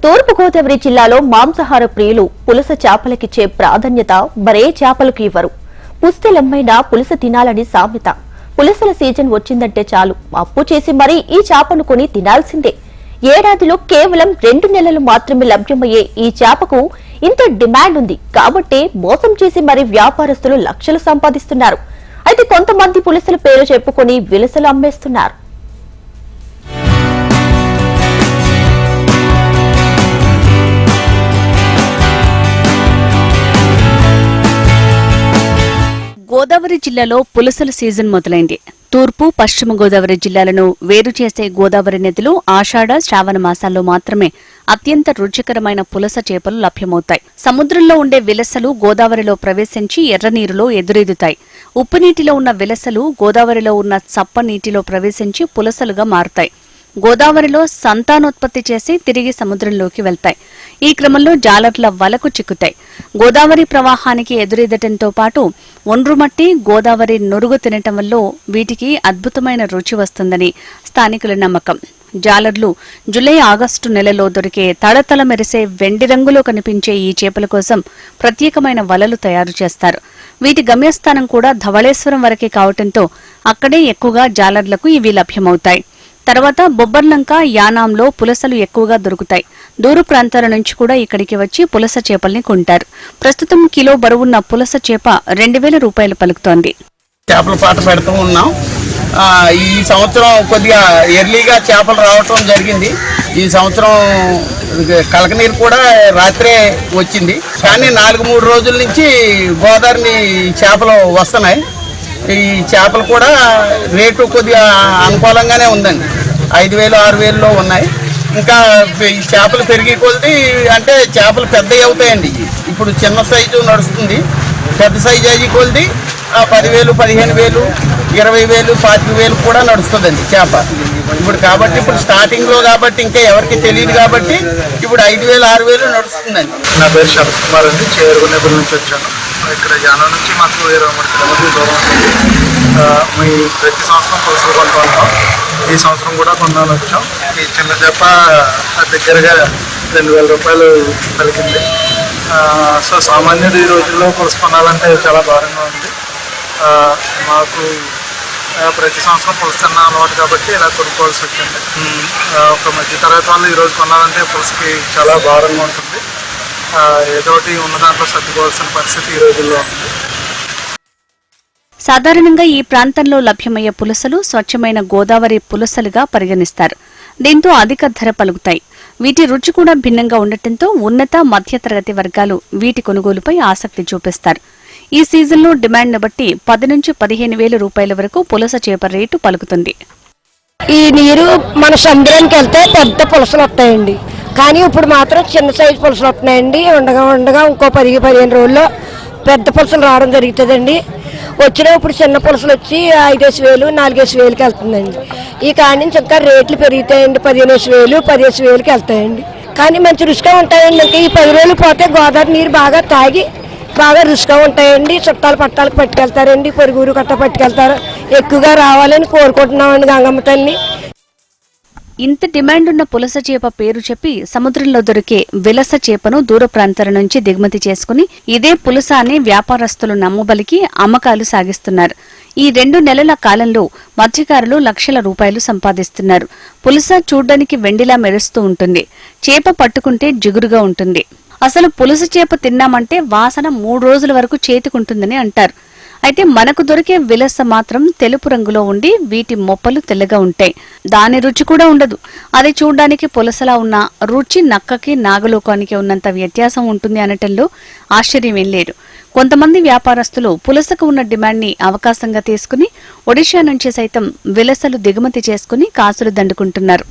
తూర్పుగోదావరి జిల్లాలో మాంసాహార ప్రియులు పులస చేపలకిచ్చే ప్రాధాన్యత మరే చేపలకు ఇవ్వరు. పుస్తెలమ్మైనా పులస తినాలని సామెత. పులసల సీజన్ వచ్చిందంటే చాలు అప్పు చేసి మరీ ఈ చేపను కొని తినాల్సిందే. ఏడాదిలో కేవలం 2 నెలలు మాత్రమే లభ్యమయ్యే ఈ చేపకు ఇంత డిమాండ్ ఉంది కాబట్టి మోసం చేసి మరీ వ్యాపారస్తులు లక్షలు సంపాదిస్తున్నారు. అయితే కొంతమంది పులసల పేరు చెప్పుకొని విలసలు అమ్మేస్తున్నారు. గోదావరి జిల్లాలో పులసల సీజన్ మొదలైంది. తూర్పు పశ్చిమ గోదావరి జిల్లాలను వేరు చేసే గోదావరి నదిలో ఆషాఢ శ్రావణ మాసాల్లో మాత్రమే అత్యంత రుచికరమైన పులస చేపలు లభ్యమవుతాయి. సముద్రంలో ఉండే విలసలు గోదావరిలో ప్రవేశించి ఎర్రనీరులో ఎదురెదుతాయి. ఉప్పు నీటిలో ఉన్న విలసలు గోదావరిలో ఉన్న చప్ప నీటిలో ప్రవేశించి పులసలుగా మారుతాయి. గోదావరిలో సంతానోత్పత్తి చేసి తిరిగి సముద్రంలోకి వెళ్తాయి. ఈ క్రమంలో జాలర్ల వలకు చిక్కుతాయి. గోదావరి ప్రవాహానికి ఎదురెదటంతో పాటు ఒండ్రుమట్టి గోదావరి నురుగు తినటం వల్ల వీటికి అద్భుతమైన రుచి వస్తుందని స్థానికుల నమ్మకం. జాలర్లు జులై ఆగస్టు నెలలో దొరికే తడతల మెరిసే వెండి రంగులో కనిపించే ఈ చేపల కోసం ప్రత్యేకమైన వలలు తయారు చేస్తారు. వీటి గమ్యస్థానం కూడా ధవళేశ్వరం వరకే కావటంతో అక్కడే ఎక్కువగా జాలర్లకు ఇవి లభ్యమవుతాయి. తర్వాత బొబ్బర్లంక యానాంలో పులసలు ఎక్కువగా దొరుకుతాయి. దూర ప్రాంతాల నుంచి కూడా ఇక్కడికి వచ్చి పులస చేపల్ని కొంటారు. ప్రస్తుతం కిలో బరువున్న పులస చేప 2000 రూపాయలు పలుకుతోంది. చేపల పాట పెడుతూ ఉన్నాం. ఈ సంవత్సరం కొద్దిగా ఎర్లీగా చేపలు రావటం జరిగింది. ఈ సంవత్సరం కలకనీరు కూడా రాత్రే వచ్చింది. కానీ 4-3 రోజుల నుంచి గోదావరి చేపలు వస్తున్నాయి. ఈ చేపలు కూడా రేటు కొద్దిగా అనుకూలంగానే ఉందండి. 5000-6000లో ఉన్నాయి. ఇంకా ఈ చేపలు పెరిగి కొద్ది అంటే చేపలు పెద్దవి అవుతాయండి. ఇప్పుడు చిన్న సైజు నడుస్తుంది. పెద్ద సైజు అయ్యి కొద్ది 10,000, 15,000, 20,000, 25,000 కూడా నడుస్తుందండి చేప ఇప్పుడు. కాబట్టి ఇప్పుడు స్టార్టింగ్లో కాబట్టి ఇంకా ఎవరికి తెలియదు కాబట్టి ఇప్పుడు 5,000, 6,000 నడుస్తుందండి. నా పేరు శరత్ కుమార్ అండి. చేరుగునేపల్లి నుంచి వచ్చాను. ఇక్కడ యానం నుంచి మాకు 23 కిలోమీటర్ల దూరం ఉంటుంది. మీ ప్రతి సంవత్సరం పులసలు కొంటూ ఉంటాం. ఈ సంవత్సరం కూడా కొన్నాను వచ్చాం. ఈ చిన్న చేప దగ్గరగా 2,000 రూపాయలు పలికింది. సో సామాన్యుడు ఈ రోజుల్లో పులస కొనాలంటే చాలా భారంగా ఉంది. మాకు ప్రతి సంవత్సరం పులస తిన్న అలవాటు కాబట్టి ఇలా కొనుక్కోవాల్సి వచ్చింది. ఒక మధ్య తరగతి వాళ్ళు ఈరోజు కొనాలంటే పులసకి చాలా భారంగా ఉంటుంది. ఏదోటి ఉన్న దాంట్లో సర్దుకోవాల్సిన పరిస్థితి ఈ రోజుల్లో ఉంది. సాధారణంగా ఈ ప్రాంతంలో లభ్యమయ్యే పులసలు స్వచ్ఛమైన గోదావరి పులసలుగా పరిగణిస్తారు. దీంతో అధిక ధర పలుకుతాయి. వీటి రుచి కూడా భిన్నంగా ఉండటంతో ఉన్నత మధ్యతరగతి వర్గాలు వీటి కొనుగోలుపై ఆసక్తి చూపిస్తారు. ఈ సీజన్లో డిమాండ్ను బట్టి 10 నుంచి 15,000 రూపాయల వరకు పులస చేప రేటు పలుకుతుంది. ఈ నీరు మన సముద్రానికి వెళ్తే పెద్ద పులసలు వస్తాయండి. కానీ ఇప్పుడు మాత్రం చిన్న సైజు పులసలు వస్తున్నాయండి. ఉండగా ఇంకో 10-15 రోజుల్లో పెద్ద పులసలు రావడం జరుగుతుందండి. ఇప్పుడు చిన్న పులసలు వచ్చి 5,000, 4,000కి వెళ్తుందండి. ఈ కాడి నుంచి ఇంకా రేట్లు పెరుగుతాయండి. 15,000, 10,000కి వెళ్తాయండి. కానీ మంచి రుచిగా ఉంటాయండి. ఇంకా ఈ 10 రోజులు పోతే గోదావరి నీరు బాగా తాగి బాగా రుచిగా ఉంటాయండి. చుట్టాలు పట్టాలకు పట్టుకెళ్తారండి. పొరుగురు కట్ట పట్టుకెళ్తారు. ఎక్కువగా రావాలని కోరుకుంటున్నామండి గంగమ్మ తల్లి. ఇంత డిమాండ్ ఉన్న పులస చేప పేరు చెప్పి సముద్రంలో దొరికే విలస చేపను దూర ప్రాంతాల నుంచి దిగుమతి చేసుకుని ఇదే పులస అని వ్యాపారస్తులు నమ్మబలికి అమ్మకాలు సాగిస్తున్నారు. ఈ 2 నెలల కాలంలో మత్స్యకారులు లక్షల రూపాయలు సంపాదిస్తున్నారు. పులస చూడ్డానికి వెండిలా మెరుస్తూ ఉంటుంది. చేప పట్టుకుంటే జిగురుగా ఉంటుంది. అసలు పులస చేప తిన్నామంటే వాసన 3 రోజుల వరకు చేతికుంటుందని అంటారు. అయితే మనకు దొరికే విలస మాత్రం తెలుపు రంగులో ఉండి వీటి మొప్పలు తెల్లగా ఉంటాయి. దాని రుచి కూడా ఉండదు. అది చూడ్డానికి పులసలా ఉన్న రుచి నక్కకి నాగలోకానికి ఉన్నంత వ్యత్యాసం ఉంటుంది అనటంలో ఆశ్చర్యమేం లేదు. కొంతమంది వ్యాపారస్తులు పులసకు ఉన్న డిమాండ్ని అవకాశంగా తీసుకుని ఒడిషా నుంచి సైతం విలసలు దిగుమతి చేసుకుని కాసులు దండుకుంటున్నారు.